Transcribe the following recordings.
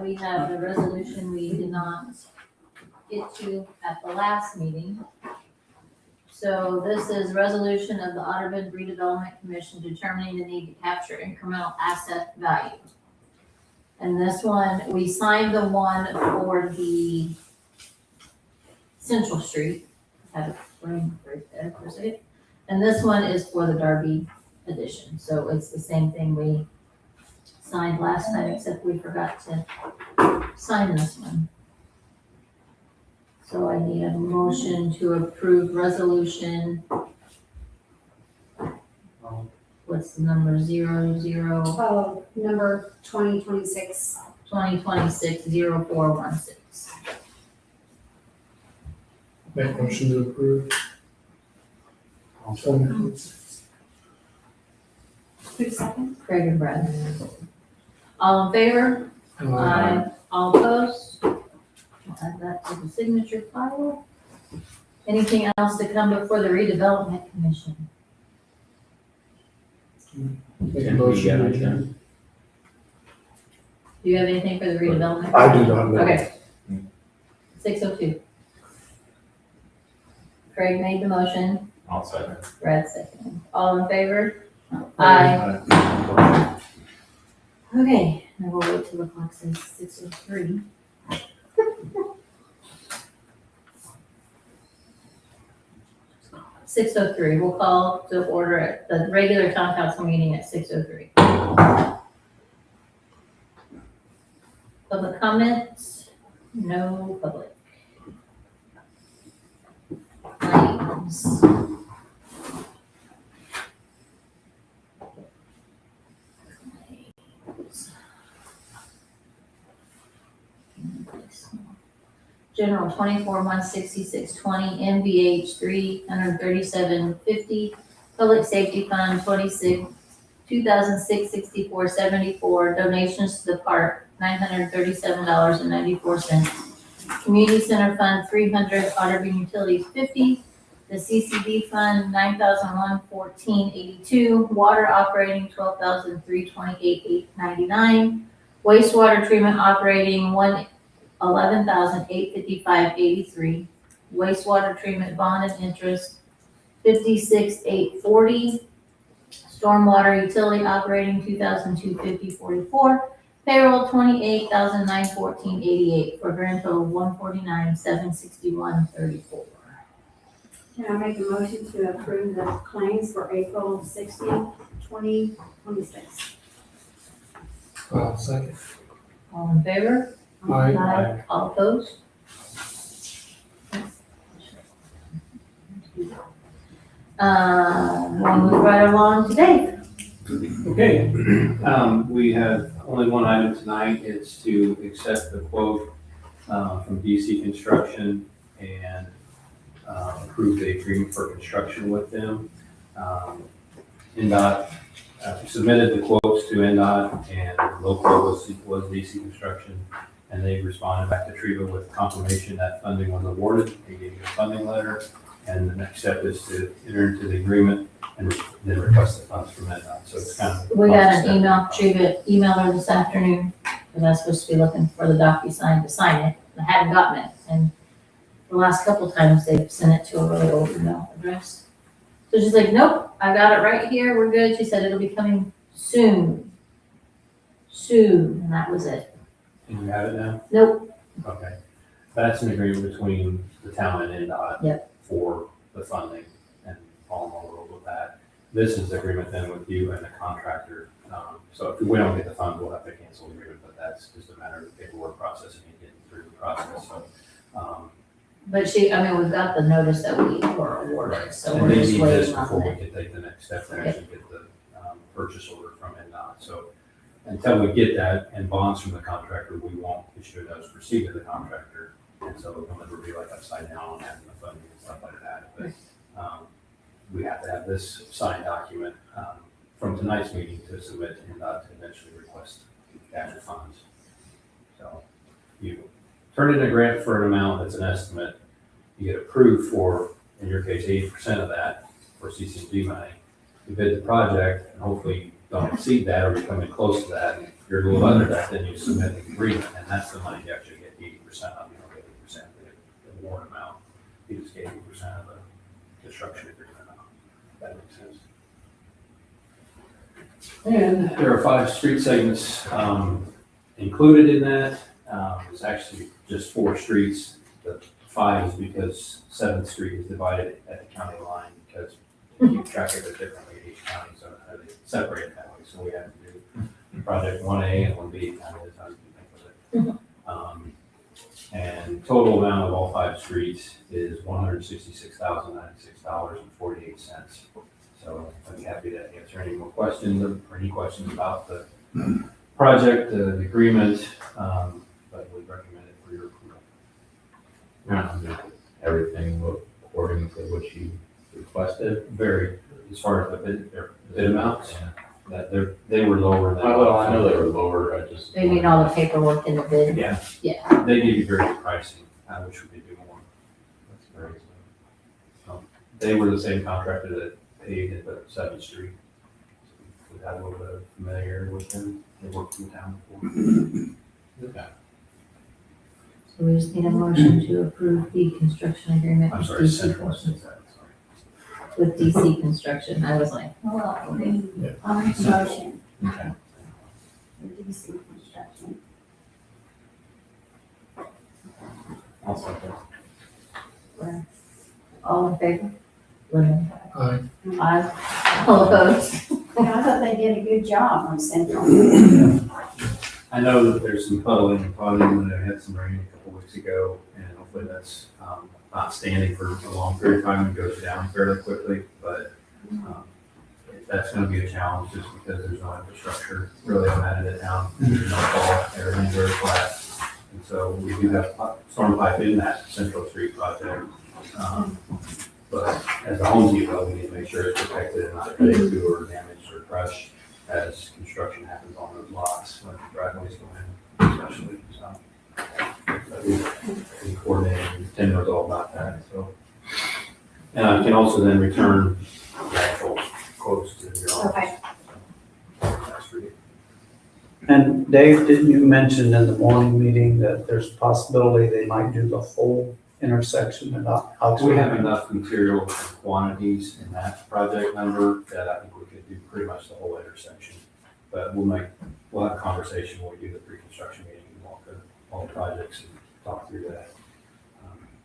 we have the resolution we did not get to at the last meeting. So this is resolution of the Audubon Redevelopment Commission determining the need to capture incremental asset value. And this one, we signed the one for the Central Street. I had a brain right there for a second. And this one is for the Darby addition. So it's the same thing we signed last time, except we forgot to sign this one. So I need a motion to approve resolution. What's the number, 00? Oh, number 2026. 2026-0416. Make motion to approve. Who's second? Craig and Brad. All in favor? Aye. All opposed? I'll add that to the signature file. Anything else to come before the redevelopment commission? Make a motion. Do you have anything for the redevelopment? I do not know. Okay. 6:02. Craig made the motion, I'll second. Brad seconded. All in favor? Aye. Okay, now we'll wait till the clock says 6:03. (6:03), we'll call to order at the regular town council meeting at 6:03. Public comments? No public. Claims. General 24-16620, MVH 33750, Public Safety Fund 2006-6474, donations to the park $937.94, Community Center Fund 300, Audubon Utilities 50, the CCD Fund 9,114.82, Water Operating 12,328.99, Wastewater Treatment Operating 11,855.83, wastewater treatment bond and interest 56,840, stormwater utility operating 2,250.44, payroll 28,914.88 for a grand total of 149,761.34. Can I make a motion to approve the claims for April 60, 2026? Second. All in favor? Aye. All opposed? We'll move right along today. Okay, we have only one item tonight. It's to accept the quote from DC Construction and approve the agreement for construction with them. NDOT submitted the quotes to NDOT, and local was DC Construction, and they responded back to Triva with confirmation that funding was awarded. They gave you a funding letter, and the next step is to enter into the agreement and then request the funds from NDOT. So it's kind of. We got an email, Triva emailed her this afternoon, because I was supposed to be looking for the DocuSign to sign it. I hadn't gotten it, and the last couple times they've sent it to a really old email address. So she's like, nope, I got it right here, we're good. She said it'll be coming soon. Soon, and that was it. And you have it now? Nope. Okay. That's an agreement between the town and NDOT. Yep. For the funding, and all in all world with that. This is the agreement then with you and the contractor. So if we don't get the funds, we'll have to cancel the agreement, but that's just a matter of paperwork processing and getting through the process. So, But we've got the notice that we were awarded, so and we're they just need this waiting before on we it. can take the next step and actually get the purchase order from NDOT. So until we get that and bonds from the contractor, we won't issue those receipt of the contractor. And so it'll never be like upside down on having the funding and stuff like that. But we have to have this signed document from tonight's meeting to submit to NDOT to eventually request actual funds. So you turn in a grant for an amount that's an estimate, you get approved for, in your case, 80% of that for CCD money. You bid the project, and hopefully don't exceed that, or you come in close to that, and you're a little under that, then you submit the agreement, and that's the money you actually get 80% of, you don't get 80% of the award amount. You just get 80% of the construction agreement amount. That makes sense. And there are 5 street segments included in that. It's actually just 4 streets. The 5 is because 7th Street is divided at the county line because we keep track of it differently in each county, so they separate it that way. So we have to do project 1A and 1B, kind of is how you can think of it. And total amount of all 5 streets is $166,096.48. So I'd be happy to answer any more questions or any questions about the project, the agreement, but we recommend it for your approval. Everything according to what you requested. Very, as far as the bid amounts, that they were lower than. Well, I know they were lower, I just. They mean all the paperwork in the bid. Yeah. Yeah. They give you very good pricing. I wish we could do more. That's very. They were the same contractor that paid at the 7th Street. We've had a little bit of familiarity with them. They worked in town before. Okay. So we just need a motion to approve the construction agreement I'm with sorry, DC Central. Construction. With DC Construction. I was like, oh, well, okay. I'll make a motion Okay. for DC construction. I'll second. All in favor? Linda? Aye. Aye. All opposed? Yeah, I thought they did a good job on Central. I know that there's some puddling and flooding when they had some rain a couple weeks ago, and hopefully that's not standing for a long period of time and goes down fairly quickly, but that's gonna be a challenge just because there's no infrastructure really on that end of town. There's no fall, everything's very flat. And so we do have storm pipe in that Central Street project. But as a Home Depot, we need to make sure it's protected and not cut into or damaged or crushed as construction happens on those lots, when driveways go in, especially, so. But we coordinated, and Tim knows all about that, so. And I can also then return the actual quotes to your office. Okay. That's for you. And Dave, didn't you mention in the morning meeting that there's a possibility they might do the whole intersection and not outside? We have enough material and quantities in that project number that I think we could do pretty much the whole intersection. But we'll have a conversation when we do the pre-construction meeting and walk through all the projects and talk through that.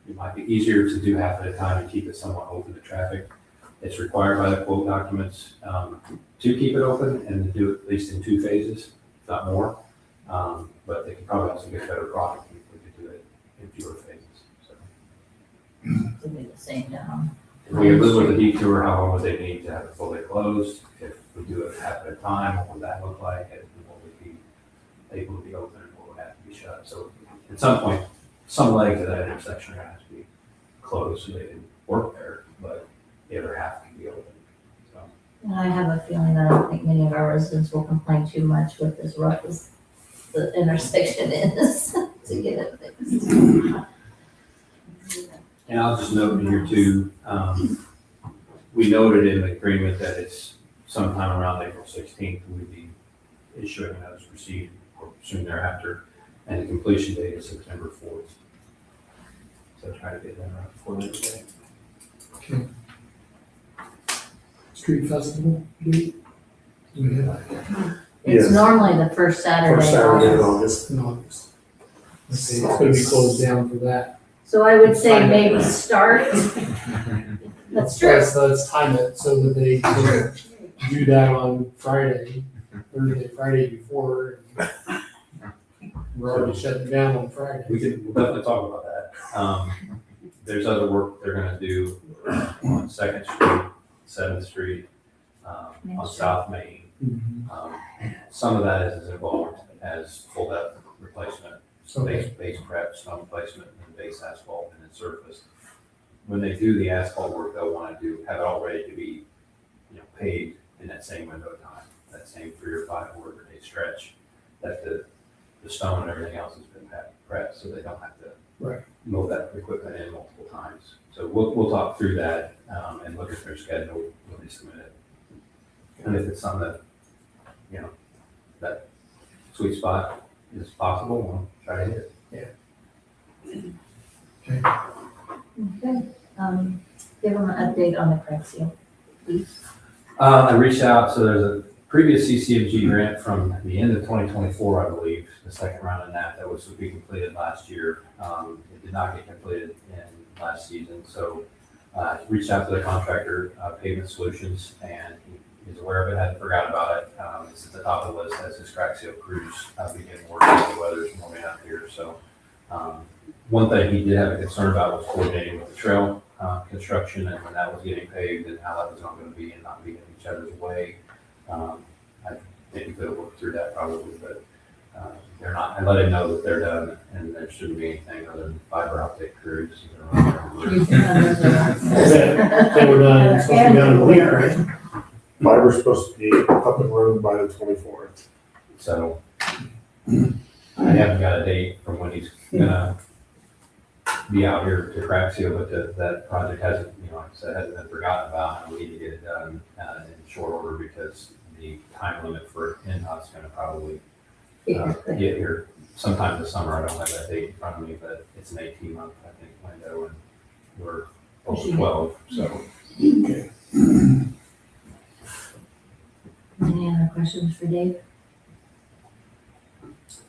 It might be easier to do half at a time and keep it somewhat open to traffic. It's required by the quote documents to keep it open and to do it at least in 2 phases, if not more. But they could probably also get better product if we could do it in fewer phases. So. It'll be the same down. If we live with a detour, how long would they need to have it fully closed? If we do it half at a time, what would that look like? And what would be able to be open and what would have to be shut? So at some point, some legs of that intersection are going to have to be closed so they can work there, but the other half can be open. So And I have a feeling that I don't think many of our residents will complain too much with as rough as the intersection is to get it fixed. And I'll just note in here too, we noted in the agreement that it's sometime around April 16th, we'd be issuing those proceed or soon thereafter, and the completion date is September 4th. So try to get that right before the day. Okay. Street festival date? Do we have It's Yes. normally the first Saturday. First Saturday of in August. August. in August? Okay, it's gonna be closed down for that. So I would say maybe start, that's true. So let's time it so that they can do that on Friday, Friday before. We're already shutting down on Friday. We'll definitely talk about that. There's other work they're gonna do on 2nd Street, 7th Street, on South Main. Mhm. Some of that is involved as full depth replacement, Okay. base prep, stone placement, and base asphalt and then surface. When they do the asphalt work, they'll want to have it all ready to be, paid in that same window of time, that same 3 or 5 work day stretch, that the stone and everything else has been prepped, so they don't have to Right. move that equipment in multiple times. So we'll talk through that and look at their schedule when they submit it. And if it's something that that sweet spot is possible, we'll try to hit it. Okay. Give them an update on the crack seal, please. I reached out, so there's a previous CCMG grant from the end of 2024, I believe, the second round of that was to be completed last year. It did not get completed in last season, so reached out to the contractor, Pavement Solutions, and he's aware of it, hadn't forgotten about it. It's at the top of the list as his crack seal crews begin work as the weather's warming up here. So one thing he did have a concern about was coordinating with the trail construction and when that was getting paved and how that was going to be and not be in each other's way. I think we could have worked through that probably, but they're not. I let him know that they're done and there shouldn't be anything other than fiber optic crews. You've done those ones. They were done, it's supposed to be done in a week, right? Fiber's supposed to be up and running by the 24th. So I haven't got a date from when he's gonna be out here to crack seal, but that project hasn't, like I said, hasn't been forgotten about, and we need to get it done in short order because the time limit for NDOT's gonna probably get here sometime this summer. I don't have that date in front of me, but it's an 18-month, I think, window, and we're over 12, so. Okay. Any other questions for Dave?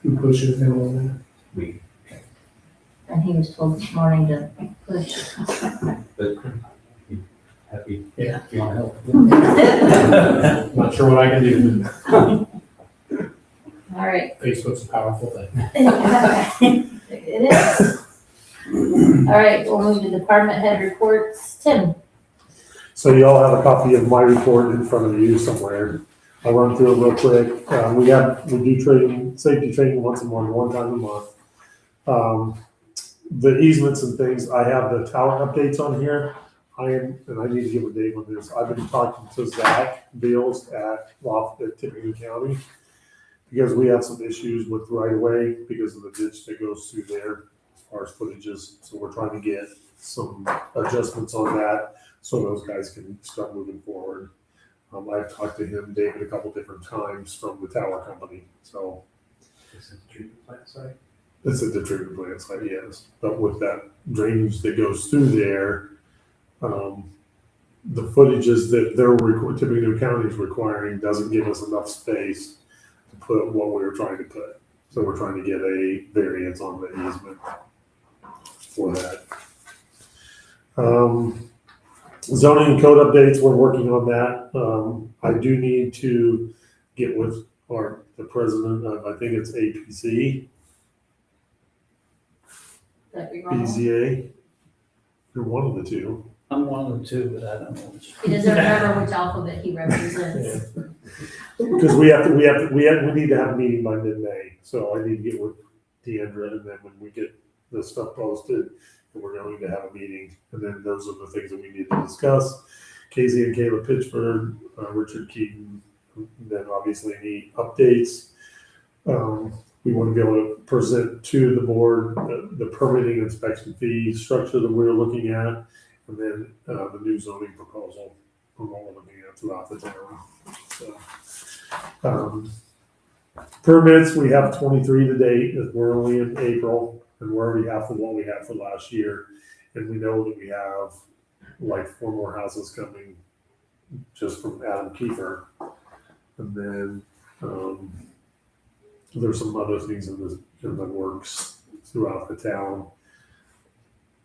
Who pushes him on that? We, And he was told this morning to push. but happy, Yeah. if you wanna help. Not sure what I can do. All right. Facebook's a powerful thing. It is. All right, we'll move to department head reports. Tim? So you all have a copy of my report in front of you somewhere. I'll run through it real quick. We do training, safety training once a month, one time a month. The easements and things, I have the tower updates on here. And I need to give a date on this. I've been talking to Zach Beals at Tippecanoe County because we have some issues with right of way because of the ditch that goes through there as far as footages. So we're trying to get some adjustments on that so those guys can start moving forward. I've talked to him, David, a couple different times from the tower company. So This is the treatment plant site. this is the treatment plant site, yes. But with that drainage that goes through there, the footages that Tippecanoe County is requiring doesn't give us enough space to put what we were trying to put. So we're trying to get a variance on the easement for that. Zoning and code updates, we're working on that. I do need to get with the president of, I think it's APC, That we wrong? BZA. You're one of the two. I'm one of the two, but I don't know which. He doesn't remember which alphabet he represents. Because we need to have a meeting by mid-May, so I need to get with Deandra, and then when we get the stuff posted, we're going to have a meeting, and then those are the things that we need to discuss. Casey and Caleb Pittsburgh, Richard Keaton, then obviously any updates. We want to be able to present to the board the permitting inspection fee structure that we're looking at, and then the new zoning proposal from what we're looking at throughout the town. So, permits, we have 23 to date, as we're only in April, and we're already half of what we had for last year. And we know that we have like 4 more houses coming just from Adam Kiefer. And then there's some other things in the works throughout the town.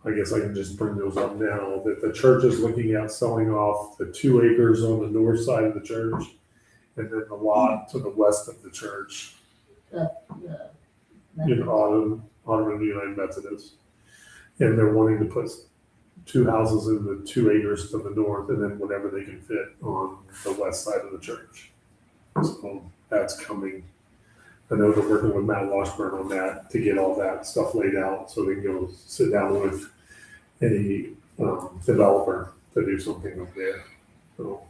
I guess I can just bring those up now, that the church is looking at selling off the 2 acres on the north side of the church, and then the lot to the west of the church in Autumn United Methodist. And they're wanting to put 2 houses in the 2 acres to the north, and then whatever they can fit on the west side of the church. So that's coming. I know they're working with Matt Washburn on that to get all that stuff laid out so they can go sit down with a developer to do something up there. So,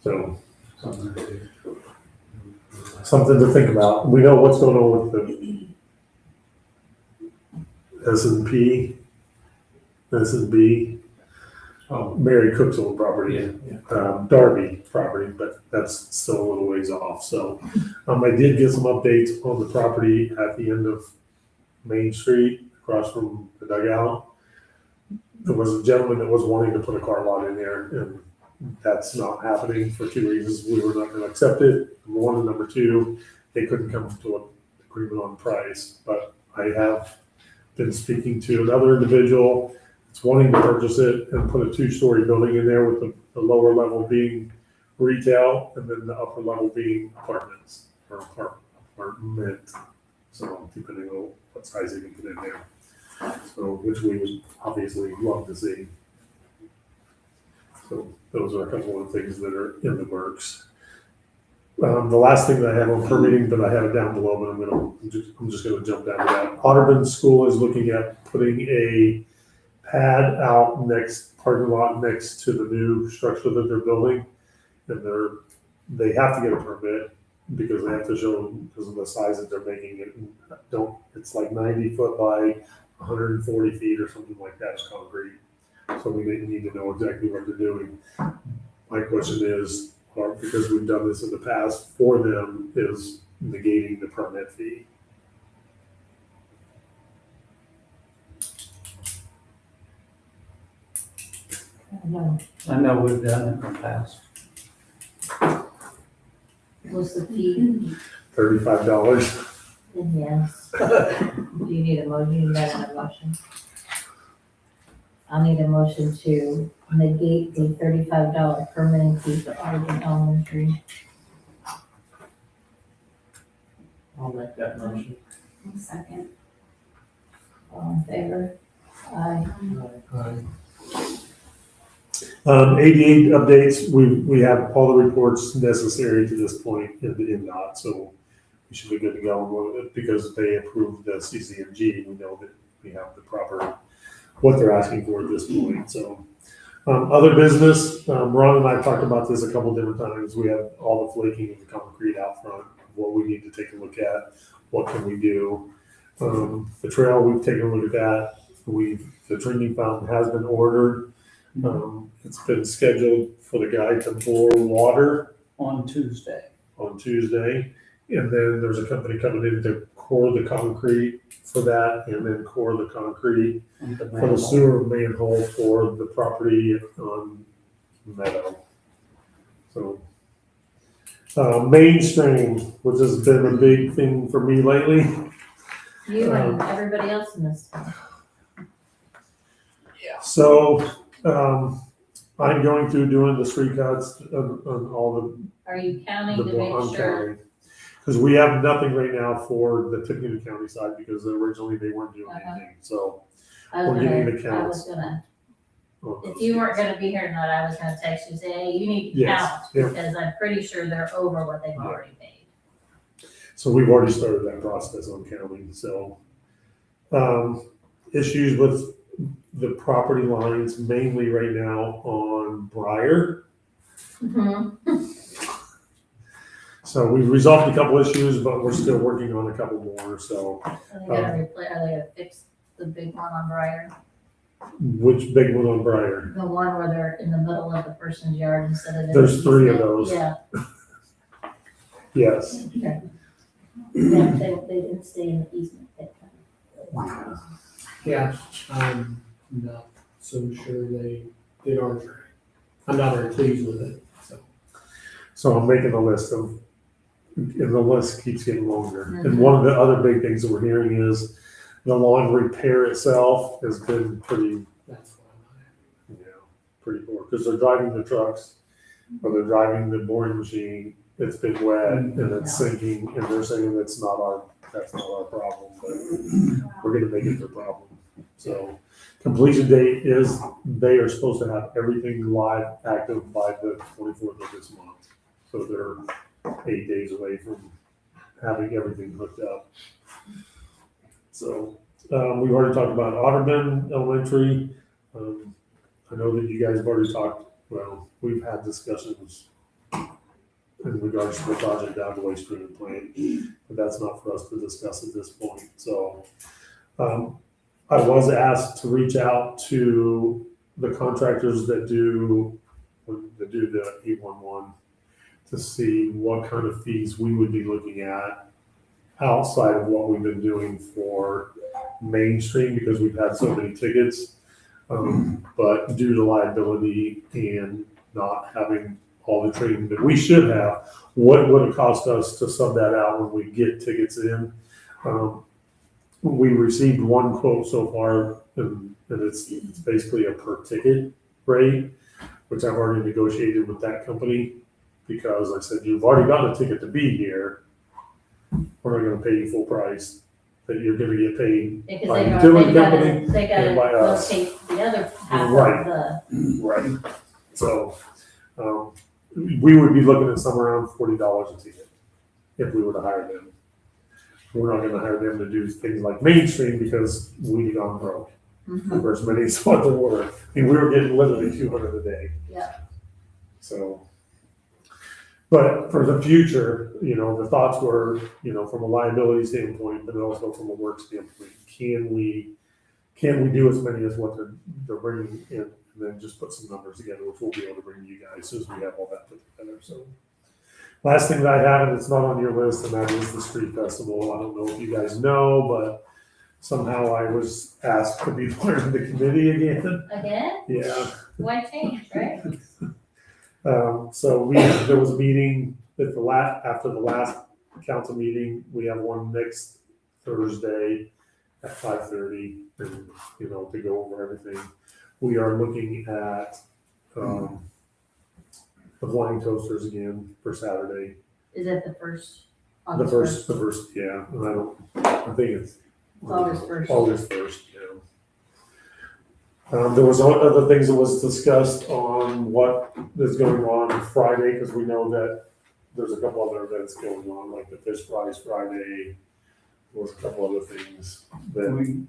so something to think about. We know what's going on with S&P, S&B, Oh, Mary Cook's old property. yeah. Darby property, but that's still a little ways off, so. I did get some updates on the property at the end of Main Street, across from the dugout. There was a gentleman that was wanting to put a car lot in there, and that's not happening for two reasons. We were not gonna accept it, number one, and number two, they couldn't come to an agreement on price. But I have been speaking to another individual that's wanting to purchase it and put a two-story building in there with the lower level being retail and then the upper level being apartments or apartment. So depending on what size they can put in there. So, which we would obviously love to see. So those are a couple of things that are in the works. The last thing that I have on permitting, but I have it down below, but I'm just gonna jump down to that. Otterburn School is looking at putting a pad out parking lot next to the new structure that they're building. And they have to get a permit because they have to show, because of the size that they're making it. It's like 90 foot by 140 feet or something like that, it's concrete. So we need to know exactly what they're doing. My question is, because we've done this in the past for them, is negating the permit fee. No, I know we've done it in the past. what's the fee? $35. And yes. Do you need a motion? You need that in a motion? I'll need a motion to negate the $35 permitting fee for Arden Elementary. I'll make that motion. Second. All in favor? Aye. Aye. 88 updates, we have all the reports necessary to this point in the NDOT, so we should be good to go with it because they approved the CCMG. We know that we have the proper, what they're asking for at this point, so. Other business, Ron and I talked about this a couple different times. We have all the flaking of the concrete out front, what we need to take a look at, what can we do. The trail we've taken a look at that. The drinking fountain has been ordered. It's been scheduled for the guy to bore water On Tuesday. on Tuesday. And then there's a company coming in to core the concrete for that and then core the concrete on the for the manhole. sewer manhole for the property on Meadow. So, mainstream, which has been a big thing for me lately. You and everybody else in this town. So, I'm going through doing the street cuts on all Are you counting the to make sure? because we have nothing right now for the Tippecanoe County side because originally they weren't doing Uh-huh. anything, so. I We're getting the was counts. gonna, on if those you weren't things. gonna be here tonight, I was gonna text you, and say, hey, you need to Yes, count, yeah. because I'm pretty sure they're over what they've Yeah. already paid. So we've already started that process on counting, so. Issues with the property lines mainly right now on Briar. So we've resolved a couple issues, but we're still working on a couple more, so. Are they gonna fix the big one on Briar? Which big one on Briar? The one where they're in the middle of the person's yard instead of. in There's the 3 of easement? those. Yeah, Yes, okay. Yeah, they didn't stay in the easement. Yeah, I'm not so sure they did ours right. I'm not very pleased with it, so. so I'm making a list of, and the list keeps getting longer. And one of the other big things that we're hearing is the lawn repair itself has been pretty, That's what pretty poor, because they're driving the trucks, or they're driving the boring machine, it's been wet, and it's sinking, and they're saying that's not our problem, but we're gonna make it their problem. So, completion date is, they are supposed to have everything live, active by the 24th of this month. So they're 8 days away from having everything hooked up. So, we've already talked about Otterman Elementary. I know that you guys have already talked, well, we've had discussions in regards to the project down the waste treatment plant, but that's not for us to discuss at this point. So, I was asked to reach out to the contractors that do the 811 to see what kind of fees we would be looking at outside of what we've been doing for mainstream, because we've had so many tickets. But due to liability and not having all the training that we should have, what would it cost us to sub that out when we get tickets in? We received one quote so far, and it's basically a per ticket rate, which I've already negotiated with that company, because I said, you've already got a ticket to be here. We're not gonna pay you full price, but you're gonna get paid Because by they utility gotta, company they gotta and by us. locate the other half Right. of the, Right. So, we would be looking at somewhere around $40 a ticket if we were to hire them. We're not gonna hire them to do things like mainstream because we gone broke. Mhm. For as many as what there were. I mean, we were getting literally 200 a day. Yeah. So, but for the future, the thoughts were, from a liability standpoint, but also from a work standpoint, can we do as many as what they're bringing in, and then just put some numbers together, which we'll be able to bring to you guys as soon as we have all that put together. So, last thing that I have, and it's not on your list, and that is the street festival. I don't know if you guys know, but somehow I was asked to be part of the committee again. again, Yeah. why change, right? So there was a meeting at after the last council meeting. We have one next Thursday at 5:30, and to go over everything. We are looking at the flying toasters again for Saturday. Is it the first? The first, yeah. And I think it's August 1st. August 1st, yeah. There was other things that was discussed on what is going on Friday, because we know that there's a couple other events going on, like the Fish Fries Friday. There was a couple other things that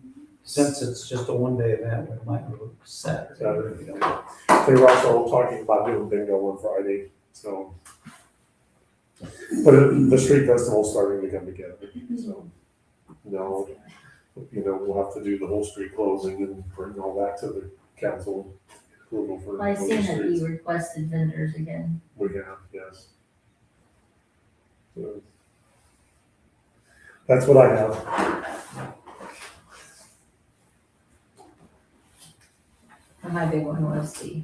Since it's just a one-day event, we might go Saturday. Saturday, they were also talking about doing bingo on Friday, so. But the street festival's starting to come together, so, we'll have to do the whole street closing and bring all that to the council approval for. I seen that streets. he requested vendors again. We have, yes. So, that's what I have. And my big one was the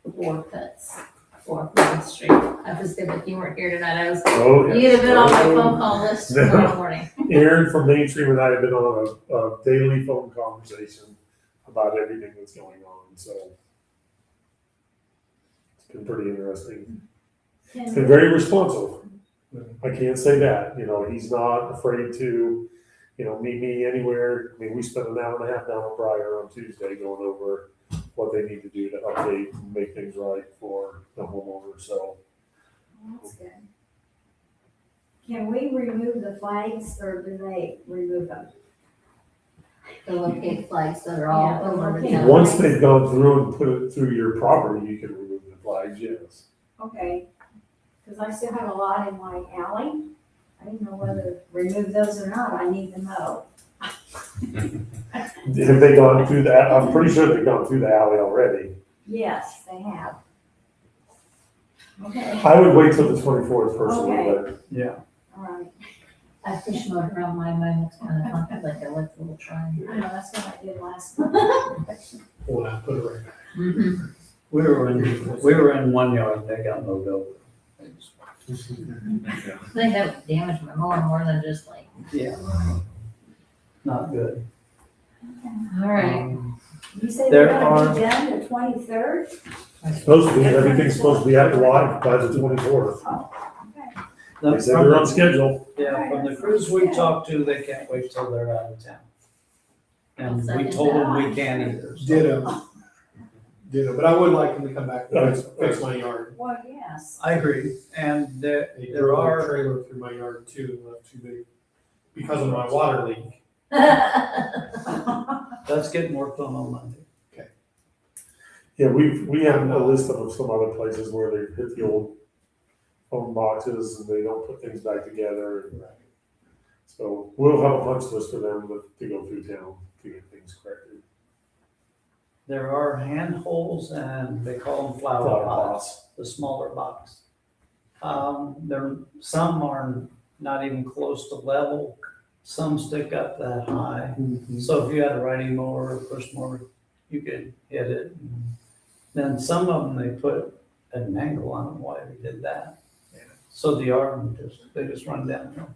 board cuts for Main Street. I was good that you weren't here tonight. I was, Oh, yes. you'd have been on my phone call list tomorrow morning. Aaron from Mainstream and I have been on a daily phone conversation about everything that's going on, so. It's been pretty interesting. It's been very responsive. I can't say that, he's not afraid to, meet me anywhere. I mean, we spent an hour and a half down at Briar on Tuesday going over what they need to do to update and make things right for the homeowner, so. That's good. Can we remove the flags or do they remove them? The locate flags that are all Yeah, over the okay. town. Once they've gone through and put it through your property, you can remove the flags, yes. Okay, because I still have a lot in my alley. I didn't know whether to remove those or not. I need to know. Have they gone through that? I'm pretty sure they've gone through the alley already. Yes, they have. Okay, I would wait till the 24th personally, Okay. but Yeah, all right. I fish mowed around mine looks kind of funky, like a little triangle. I know, that's what I did last month. Well, I put it right back. Mm-hmm. we were in one yard, they got mowed over. I think that damaged my mower more than just like, Yeah. Not good. all right. You say There they're gonna are- be done the 23rd? supposed to be, everything's supposed to be out live by the 24th. Okay. They said they're on schedule. Yeah, from the crews we talked to, they can't wait till they're out of town. And we told them we can't either. so- Ditto, but I would like them to come back and fix my yard. Well, yes. I agree, and They there drove a are, trailer through my yard too, left too big, because of my water leak. that's getting worked on Monday. Yeah, we have a list of some other places where they hit the old phone boxes and they don't put things back together. So we'll have a punch list for them to go through town to get things corrected. There are handholds and they call them flower Flower pots, the smaller box. Some are not even close to level, some stick up that high. So if you had a riding mower or push mower, you could hit it. Then some of them, they put an angle on them, why they did that. So the arm they just run downhill.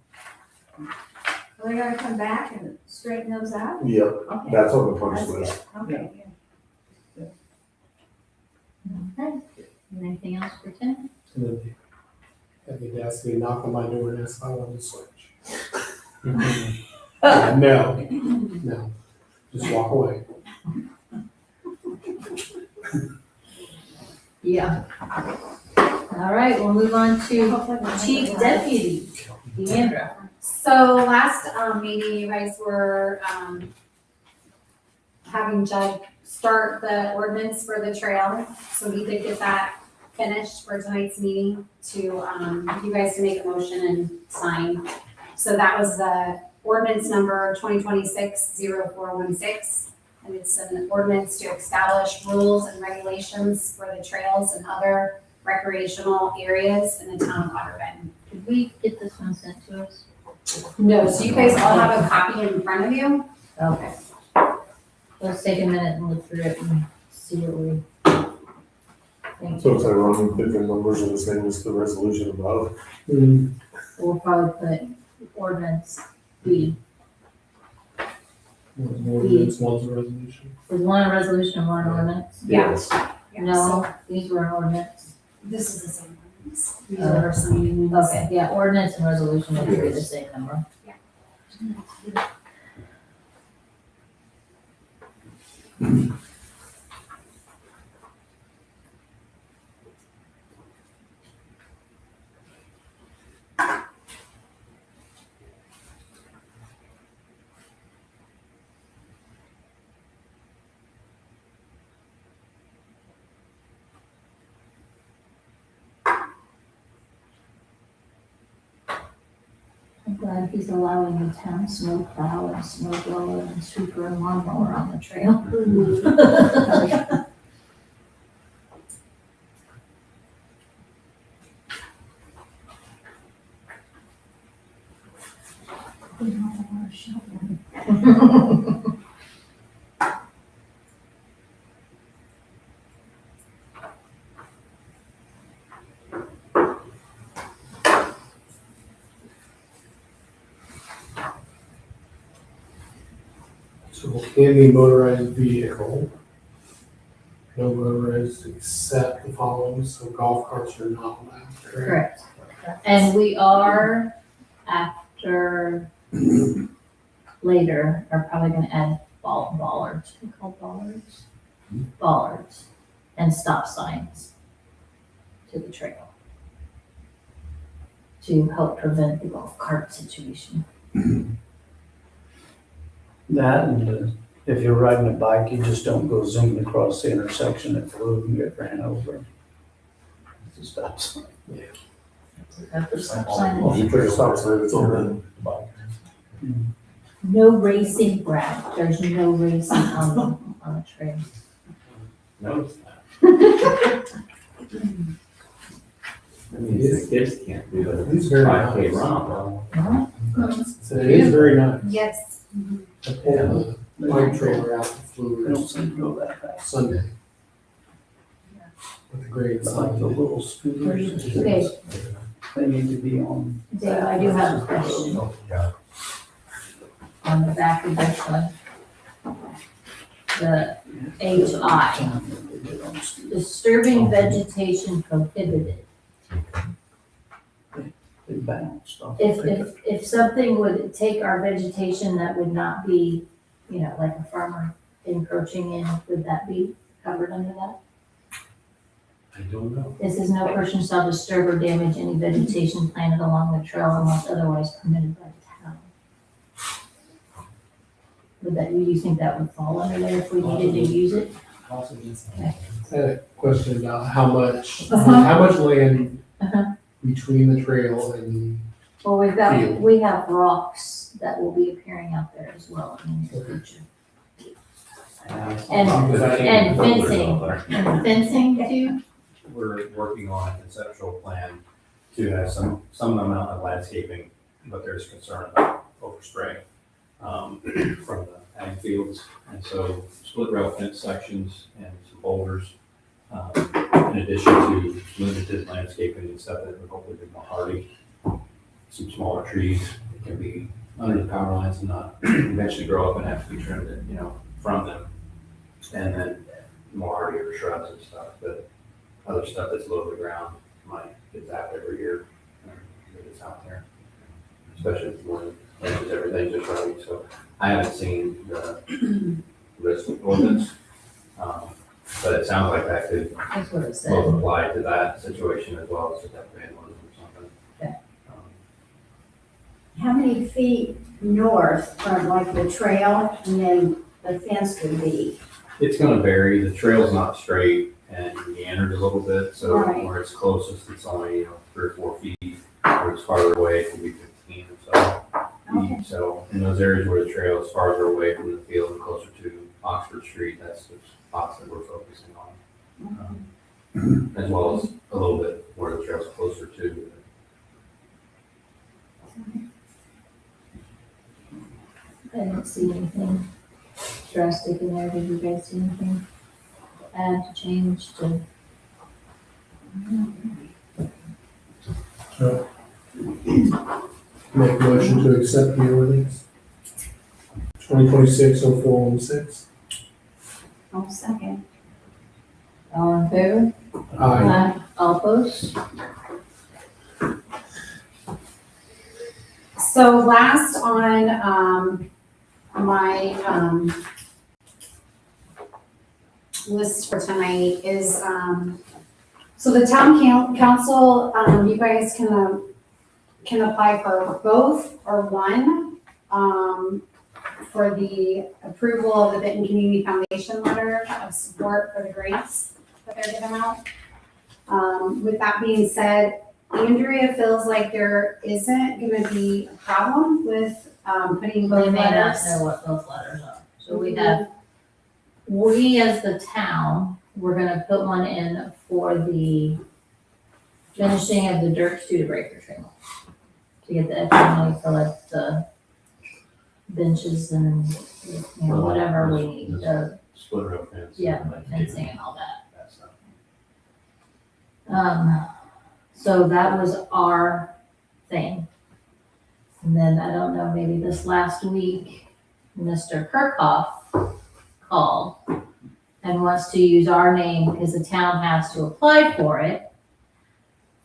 Are they gonna come back and straighten those out? Yep, Okay. that's on the punch That's list. good. Okay, good. Okay. Anything else for Tim? And then have the audacity to knock on my door and ask if I want to switch. No, just walk away. Yeah. All right, we'll move on to Hopefully we'll make Chief it Deputy, Deandra. So last meeting, you guys were having Judd start the ordinance for the trail. So we did get that finished for tonight's meeting to, you guys to make a motion and sign. So that was the ordinance number 2026-0416. And it's an ordinance to establish rules and regulations for the trails and other recreational areas in the town of Waterville. Did we get this one sent to us? No, so you guys all have a copy in front of you. Okay. Let's take a minute and look through it and see what we think. So it's ironic that the numbers are the same as the resolution above. We'll probably put ordinance B. Ordinance, one's a resolution. Was one a resolution and one an ordinance? Yes. Yeah, No, these were an ordinance. so this is the same ordinance. These are some. Okay, yeah, ordinance and resolution would be the same number. I'm glad he's allowing the town snow plow and snow blower and sweeper and lawnmower on the trail. So any motorized vehicle, no motorized except the following, so golf carts are not allowed, correct? Correct. And we are, after, later, are probably gonna add bollards, we call bollards? Bollards and stop signs to the trail to help prevent the golf cart situation. That and if you're riding a bike, you just don't go zooming across the intersection at Blue and get ran over. It's a stop sign. Have the stop sign. You put a stop sign, it's on No racing, Brad, there's no racing on the trail. No. I mean, the kids can't do It's a very 5K nice. run. So it is very nice. Yes. I pulled the bike trailer out to They don't Fluor's seem to go that fast. Sunday. With the grade It's like the sign. little scooters. Okay, They need to be on. Dave, I do have a question on the back of this one. The HI, disturbing vegetation prohibited. They bounced off. If something would take our vegetation that would not be, you know, like a farmer encroaching in, would that be covered under that? I don't know. This is no person shall disturb or damage any vegetation planted along the trail unless otherwise permitted by the town. Would that, you think that would fall under there if we needed to use it? I had a question about how much land Uh-huh. between the trail and Well, we have rocks that will be appearing out there as well in the future. And And fencing, and fencing too. we're working on a conceptual plan to have some amount of landscaping, but there's concern about overspray from the ag fields. And so split rail fence sections and some boulders, in addition to limited landscaping and stuff that would hopefully be more hardy. Some smaller trees that can be under the power lines and not eventually grow up and have to be trimmed, from them. And then more hardier shrubs and stuff, but other stuff that's low to the ground might get zapped every year if it's out there. Especially when everything just right. So I haven't seen the risk ordinance, but it sounds like that could That's what it both said. apply to that situation as well as to that vandalism or something. Okay. How many feet north from like the trail and then the fence would be? It's gonna vary. The trail's not straight and meandered a little bit, so Right. where it's closest, it's only, 3 or 4 feet. Where it's farther away, it can be 15 or so. Okay. So in those areas where the trail is farther away from the field and closer to Oxford Street, that's the spots that we're focusing on. As well as a little bit where the trail's closer to. I didn't see anything drastic in there. Did you guys see anything add to change to? Make a motion to accept the ordinance. 2026-0416. Oh, second. All in favor? Aye. All opposed? So last on, my, list for tonight is, so the town council, you guys can apply for both or one, for the approval of the Benton Community Foundation letter of support for the grants that they're giving out. With that being said, Andrea feels like there isn't gonna be a problem with, putting Well, both you may not letters. know what those letters are. So we as the town, we're gonna put one in for the finishing of the dirt to breaker trail. To get the extra money for like the benches and, whatever we need, the, Split rail fence. yeah, fencing and all that. That stuff. So that was our thing. And then, I don't know, maybe this last week, Mr. Kirkhoff called and wants to use our name because the town has to apply for it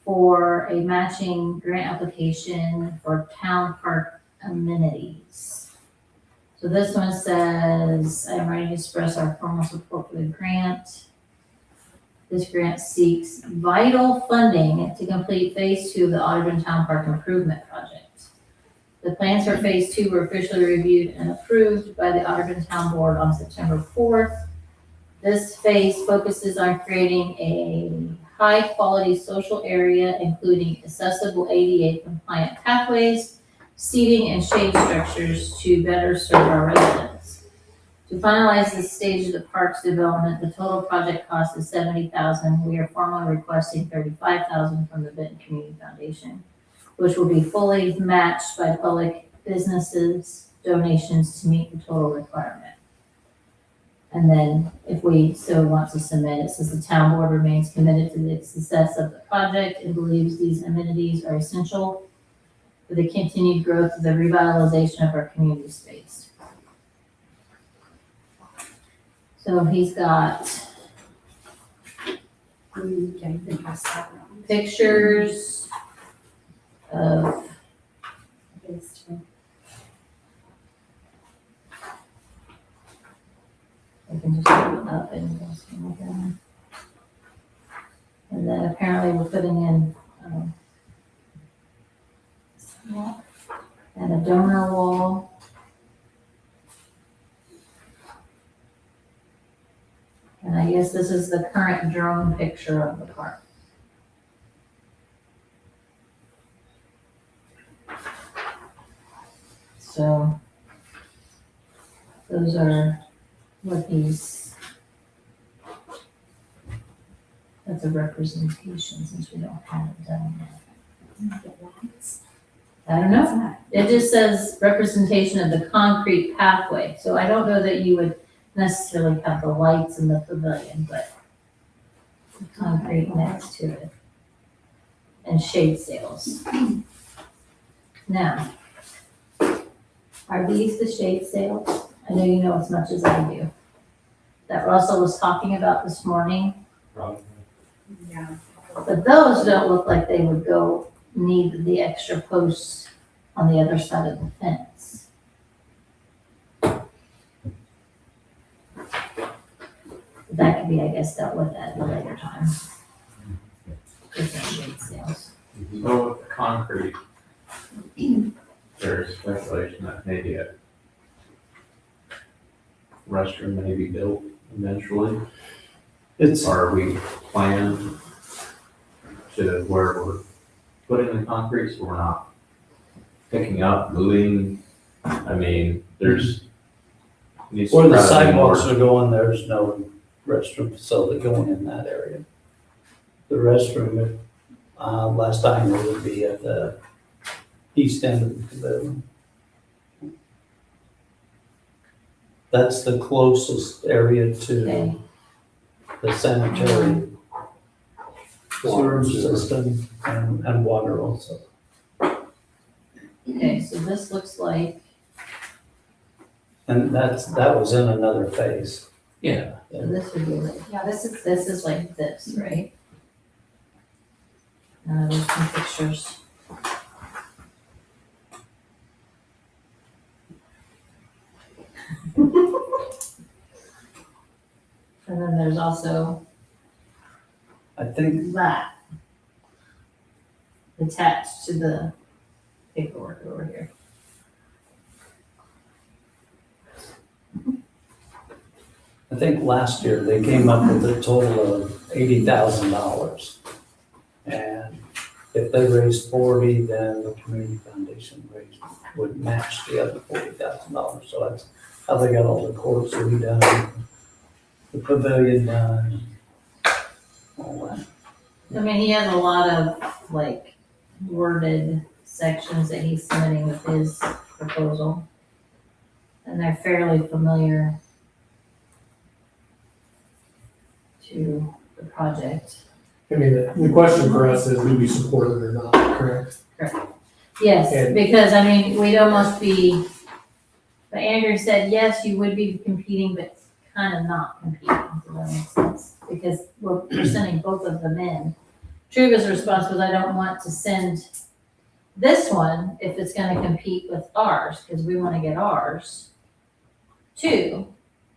for a matching grant application for town park amenities. So this one says, I'm ready to express our formal support for the grant. This grant seeks vital funding to complete phase 2 of the Audubon Town Park Improvement Project. The plans for phase 2 were officially reviewed and approved by the Audubon Town Board on September 4th. This phase focuses on creating a high-quality social area, including accessible ADA compliant pathways, seating and shade structures to better serve our residents. To finalize this stage of the park's development, the total project cost is $70,000. We are formally requesting $35,000 from the Benton Community Foundation, which will be fully matched by public businesses' donations to meet the total requirement. And then if we so want to submit, it says the town board remains committed to the success of the project and believes these amenities are essential for the continued growth of the revitalization of our community space. So he's got Okay, then pass that around. pictures of, Phase 2. I can just pull it up and you guys can look at them. And then apparently we're putting in, and a donor wall. And I guess this is the current drone picture of the park. So those are what these, that's a representation since we don't have it done yet. I don't know. It just says representation of the concrete pathway. So I don't know that you would necessarily have the lights in the pavilion, but the concrete next to it. And shade sails. Now, are these the shade sails? I know you know as much as I do. That Russell was talking about this morning, Probably. Yeah. but those don't look like they would need the extra posts on the other side of the fence. That could be, I guess, dealt with at a later time. Different shade sails. So with the concrete, there's speculation that maybe a restroom may be built eventually. It's, Are we planned to where we're putting the concrete so we're not picking up, moving? I mean, there's. needs to where the probably be more- sidewalks are going, there's no restroom facility going in that area. The restroom, last I knew, would be at the east end of the pavilion. That's the closest area to Okay, the sanitary sewer system and water also. okay, so this looks like, And that was in another phase. Yeah. so this would be like, Yeah, this is, this is like this, right? There's some pictures. And then there's also I think, that attached to the paperwork over here. I think last year they came up with a total of $80,000. And if they raised 40, then the community foundation would match the other $40,000. So that's how they got all the courts redone, the pavilion done, all that. I mean, he has a lot of like worded sections that he's submitting with his proposal. And they're fairly familiar to the project. I mean, the question for us is, do we support it or not, correct? Yes, And- because I mean, we'd almost be, but Andrew said, yes, you would be competing, but kind of not competing, does that make sense? Because we're sending both of them in. Truva's response was, I don't want to send this one if it's gonna compete with ours, because we wanna get ours too,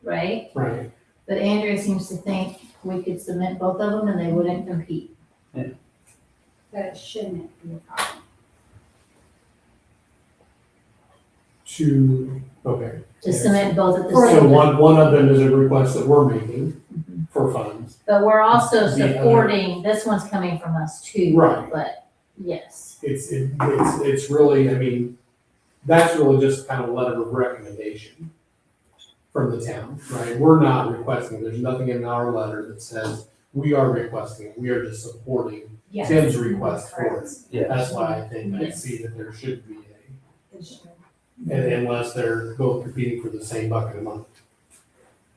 right? Right. But Andrea seems to think we could submit both of them and they wouldn't compete. that shouldn't be a problem. Okay. To submit both at the So same time. one of them is a request that we're making Mhm. for funds. But we're also The other- supporting, this one's coming from us too. Right. But, yes, It's really, I mean, that's really just kind of a letter of recommendation from the town, right? We're not requesting, there's nothing in our letter that says we are requesting, we are just supporting Yes. Tim's request for it. Yes. That's why I think I Yes. see that there should be It should. unless they're both competing for the same bucket of money.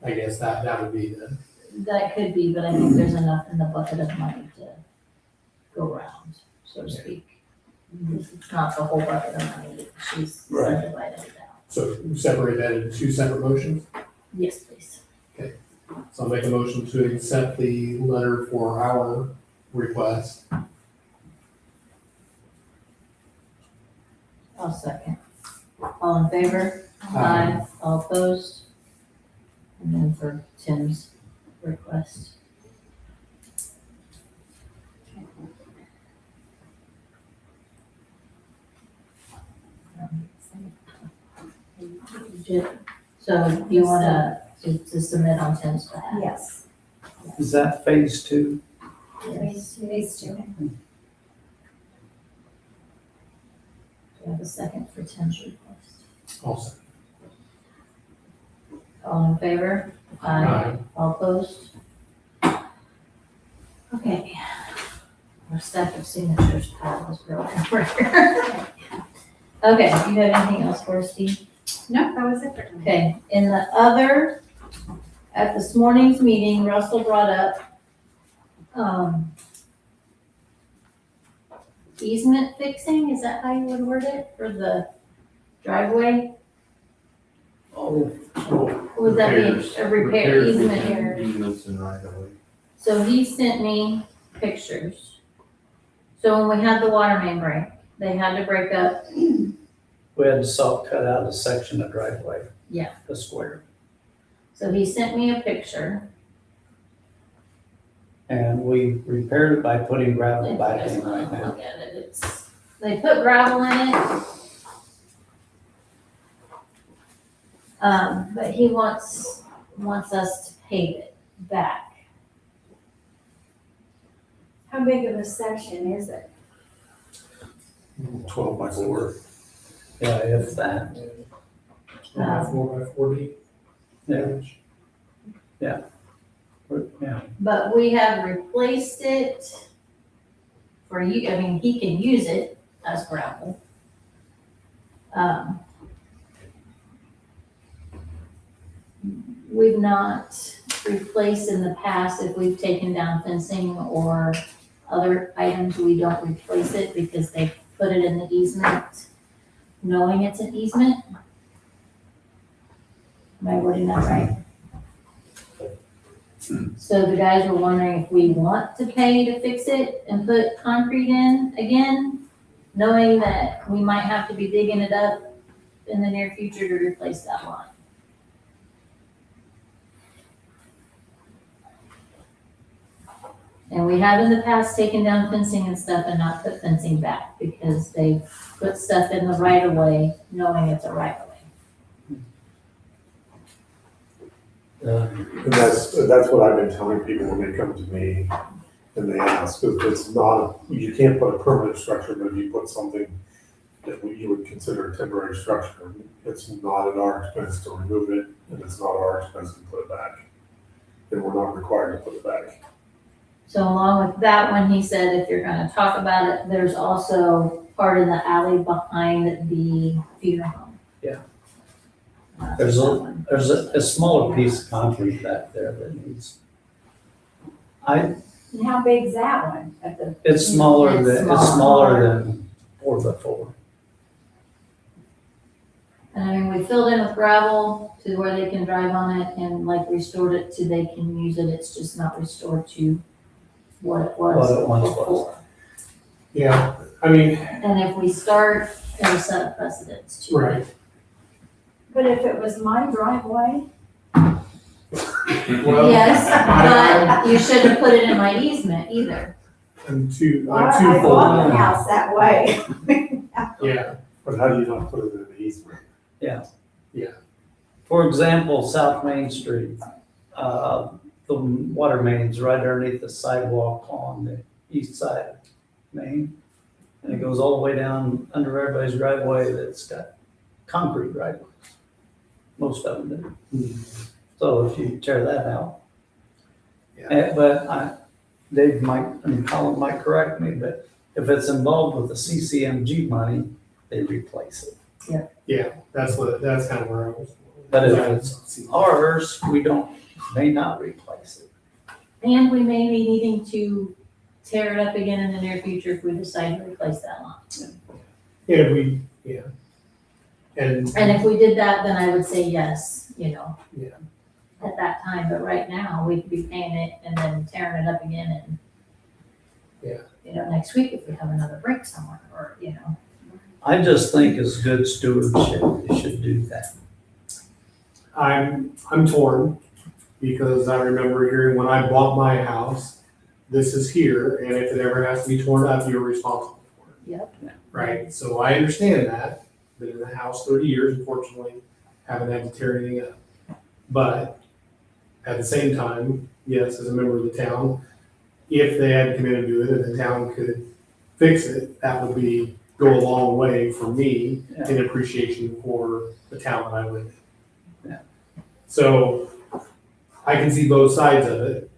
I guess that would be the, that could be, but I think there's enough in the bucket of money to go around, so to speak. It's not the whole bucket of money that she's Right. divided it out. so we separate that into two separate motions. Yes, please. So I'll make a motion to accept the letter for our request. I'll second. All in favor? Aye. All opposed? And then for Tim's request. So you wanna to submit on Tim's behalf? Yes. Is that phase 2? Phase two. Do you have a second for Tim's request? Also. All in favor? Aye. All opposed? Okay. Our stack of signatures pile is broken over here. Okay, do you have anything else for us, Steve? No, that was it for tonight. Okay, in the other, at this morning's meeting, Russell brought up, easement fixing, is that how you would word it, for the driveway? Oh, Would that Repairs. be a repair Repairs easement within here? Easements and right of way. So he sent me pictures. So when we had the water main break, they had to break up, we had to cut out a section of driveway. Yeah. The square. so he sent me a picture. And we repaired it by putting gravel If back you in guys wanna right now. look at it, they put gravel in it. But he wants us to pave it back. How big of a section is it? 12 by 4. Yeah, if that. 4x40. Yeah. Yeah. But we have replaced it for you, I mean, he can use it as gravel. We've not replaced in the past, if we've taken down fencing or other items, we don't replace it because they put it in the easement, knowing it's an easement. Am I wording that right? So the guys were wondering if we want to pay to fix it and put concrete in again, knowing that we might have to be digging it up in the near future to replace that line. And we have in the past taken down fencing and stuff and not put fencing back because they put stuff in the right of way, knowing it's a right of way. And that's what I've been telling people when they come to me and they ask, if it's not, you can't put a permanent structure, but if you put something that you would consider a temporary structure, it's not at our expense to remove it, and it's not our expense to put it back. And we're not required to put it back. So along with that one, he said if you're gonna talk about it, there's also part of the alley behind the funeral home. Yeah. There's There's that one. There's a smaller piece of concrete back there that needs. And how big's that one at the? It's smaller It's than, small. it's smaller than 4x4. And I mean, we filled in with gravel to where they can drive on it and like restored it to they can use it. It's just not restored to what it was What it once was. before. Yeah, I mean, And if we start, it'll set a precedence too. right. But if it was my driveway, Well, Yes, but you shouldn't put it in my easement either. I'm I twofold. bought the house that way. Yeah, But how do you not put it in the easement? For example, South Main Street, the water main's right underneath the sidewalk on the east side of Main. And it goes all the way down under everybody's driveway that's got concrete driveways. Most of them do. So if you tear that out. Yeah. But Dave might, and Colin might correct me, but if it's involved with the CCMG money, they replace it. yeah, that's kind of where I was. But if it's ours, may not replace it. And we may be needing to tear it up again in the near future if we decide to replace that line. Yeah, and And if we did that, then I would say yes, Yeah. at that time, but right now, we could be paying it and then tearing it up again and Yeah. Next week if we have another break somewhere, or, I just think as good stewardship, you should do that. I'm torn because I remember hearing when I bought my house, this is here, and if it ever has to be torn up, you're responsible for it. Yep. Right, so I understand that, been in the house 30 years, unfortunately, haven't had to tear anything up. But at the same time, yes, as a member of the town, if they had to come in and do it and the town could fix it, that would be go a long way for me Yeah. in appreciation for the town that I live in. Yeah. So I can see both sides of it.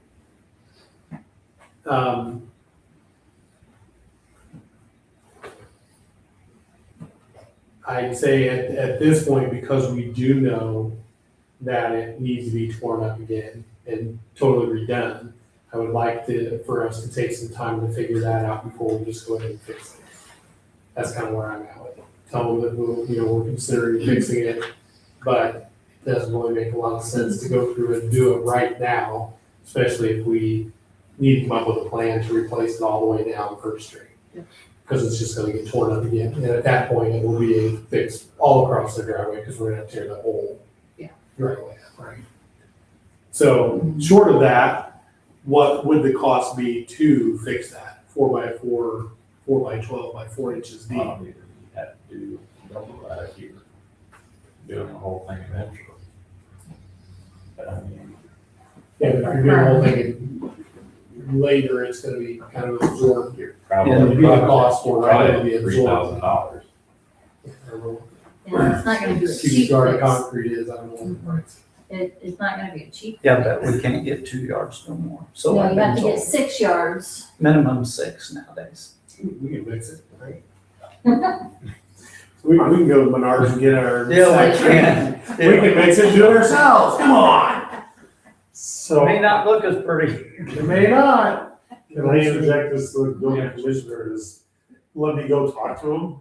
I'd say at this point, because we do know that it needs to be torn up again and totally redone, I would like for us to take some time to figure that out before we just go ahead and fix it. That's kind of where I'm at with it. Tell them that we're considering fixing it, but it doesn't really make a lot of sense to go through and do it right now, especially if we need to come up with a plan to replace it all the way down First Street. Because it's just gonna get torn up again, and at that point, it will be a fix all across the driveway, because we're gonna tear the whole driveway up, right? So, short of that, what would the cost be to fix that 4x4, 4x12 by 4 inches deep? You have to do double that if you're doing the whole thing eventually. But I mean, Yeah, but if you're doing the whole thing later, it's gonna be kind of absorbed. you're It'll probably, be a cost for it, it'll be $3,000. absorbed. And it's not gonna be a Cubic cheap yard of fix. concrete is, I don't know what the price. It's not gonna be a cheap. Yeah, fix. but we can't get 2 yards no more. So No, I've you have been to get told, 6 yards. minimum 6 nowadays. We can mix it, right? We can go to Menards and get our. Yeah, we can. can. We can mix it, do it ourselves, come on. So, May not look as pretty. It may not. can I interject this to the building commissioner is, let me go talk to him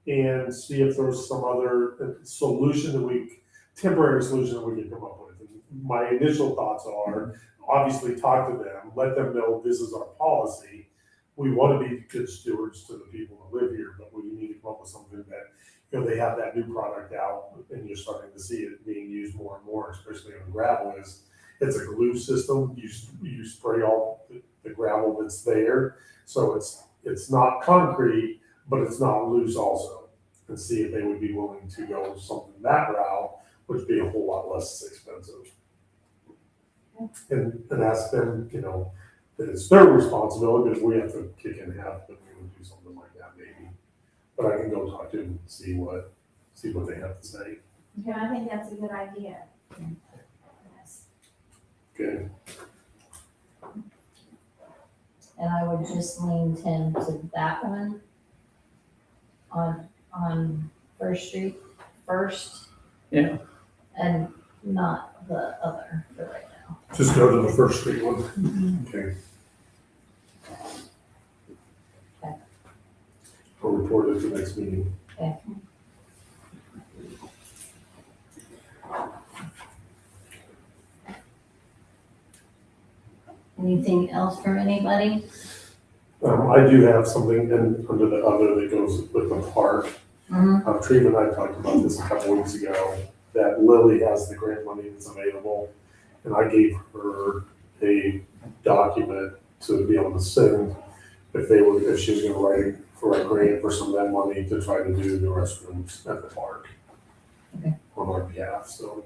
and see if there's some other solution temporary solution that we can come up with. And my initial thoughts are, obviously talk to them, let them know this is our policy. We want to be good stewards to the people that live here, but we need to come up with something that, they have that new product out and you're starting to see it being used more and more, especially on gravel, it's a glue system. You spray all the gravel that's there. So it's not concrete, but it's not loose also. And see if they would be willing to go something that route, which would be a whole lot less expensive. And ask them, that it's their responsibility, but if we have to kick in half, then we would do something like that maybe. But I can go talk to them and see what they have to say. Yeah, I think that's a good idea. Yes. Okay. And I would just lean Tim to that one on First Street first. Yeah. And not the other for right now. Just go to the First Street one. Okay. Okay. I'll report it at the next meeting. Anything else from anybody? I do have something under the other that goes with the park. Treva and I talked about this a couple weeks ago, that Lily has the grant money that's available. And I gave her a document to be able to send if she was gonna write for a grant for some of that money to try to do the restrooms at the park. Okay. On our behalf, so.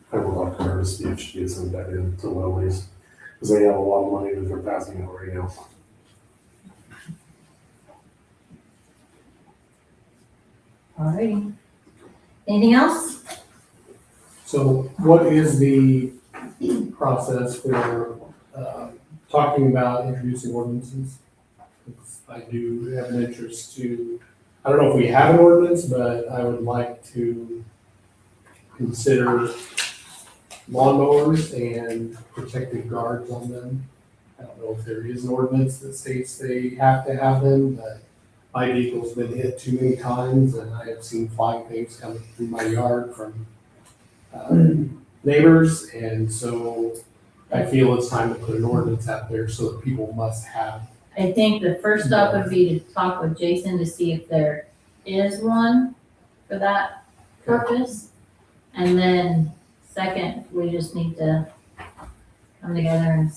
I will talk to her to see if she can send that in to Lily's, because they have a lot of money that they're passing out right now. Alrighty. Anything else? So what is the process for talking about introducing ordinances? Because I do have an interest I don't know if we have an ordinance, but I would like to consider lawnmowers and protective guards on them. I don't know if there is an ordinance that states they have to have them, but my vehicle's been hit too many times and I have seen flying things coming through my yard from neighbors, and so I feel it's time to put an ordinance out there so that people must have. I think the first step would be to talk with Jason to see if there is one for that purpose. And then second, we just need to come together and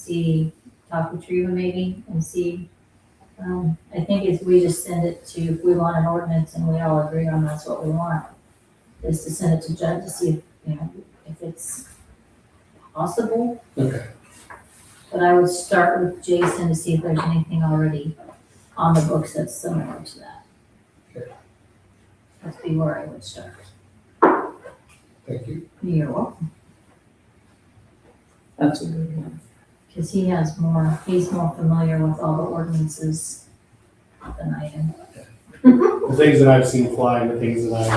talk with Treva maybe and see. I think if we just send it to, if we want an ordinance and we all agree on that's what we want, is to send it to Judd to see if it's possible. Okay. But I would start with Jason to see if there's anything already on the books that's similar to that. Okay. That'd be where I would start. Thank you. You're welcome. That's a good one. Because he's more familiar with all the ordinances than I am. The things that I've seen fly and the things that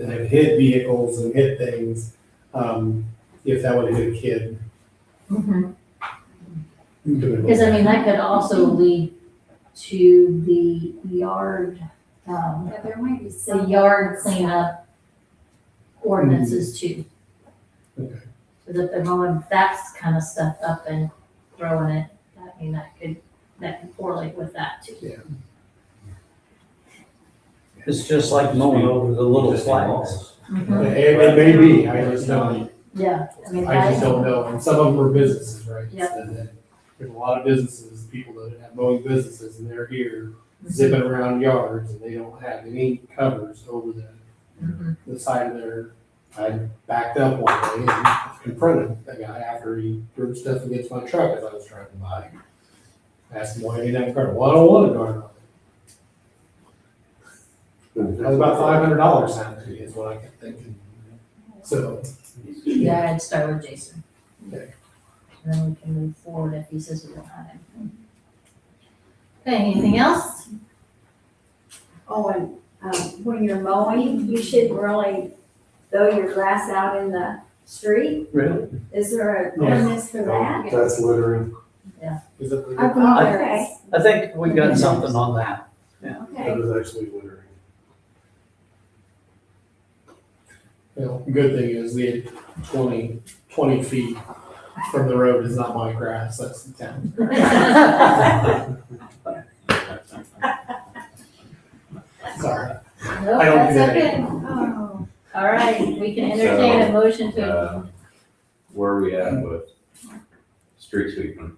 have hit vehicles and hit things, if that would have hit a kid. Because I mean, that could also lead to the yard, Yeah, there might be the some. yard cleanup ordinances too. Okay. So that they're mowing that kind of stuff up and throwing it, I mean, that could correlate with that too. It's just like mowing over the little flags. Mhm. It may be, I just don't, Yeah, I mean, I just don't know, and some of them are businesses, right? Yeah. So there's a lot of businesses, people that have mowing businesses, and they're here zipping around yards, and they don't have any covers over the side of their, I backed up one day and confronted the guy after he threw stuff against my truck as I was driving by. Asked him why he didn't have a guard. Well, I don't want a guard on it. That was about $500 sounded to me, is what I kept thinking. So, Yeah, I'd start with Jason. Okay. And then we can move forward if he says we don't have anything. Okay, anything else? Oh, and, when you're mowing, you should really throw your grass out in the street. Really? Is there an Yeah. ordinance for that? That's littering. is it? I thought there is. I think we got something on that. That Okay. is actually littering. Well, the good thing is the 20 feet from the road is not my grass, that's the town's grass. Sorry. Nope, I don't do that's that okay. Oh, All right, we can entertain a motion to, Where are we at with street sweeping?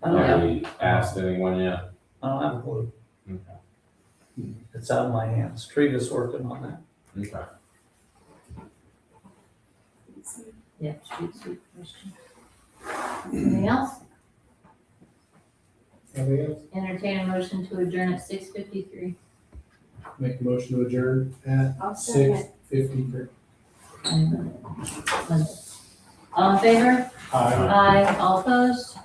I don't have, Have we asked anyone yet? I don't have a clue. Okay. It's out of my hands. Trina's working on that. Okay. yeah, street sweep question. Anything else? Anything else? Entertain a motion to adjourn at 6:53. Make a motion to adjourn at I'll second. 6:53. All in favor? Aye. Aye, all opposed?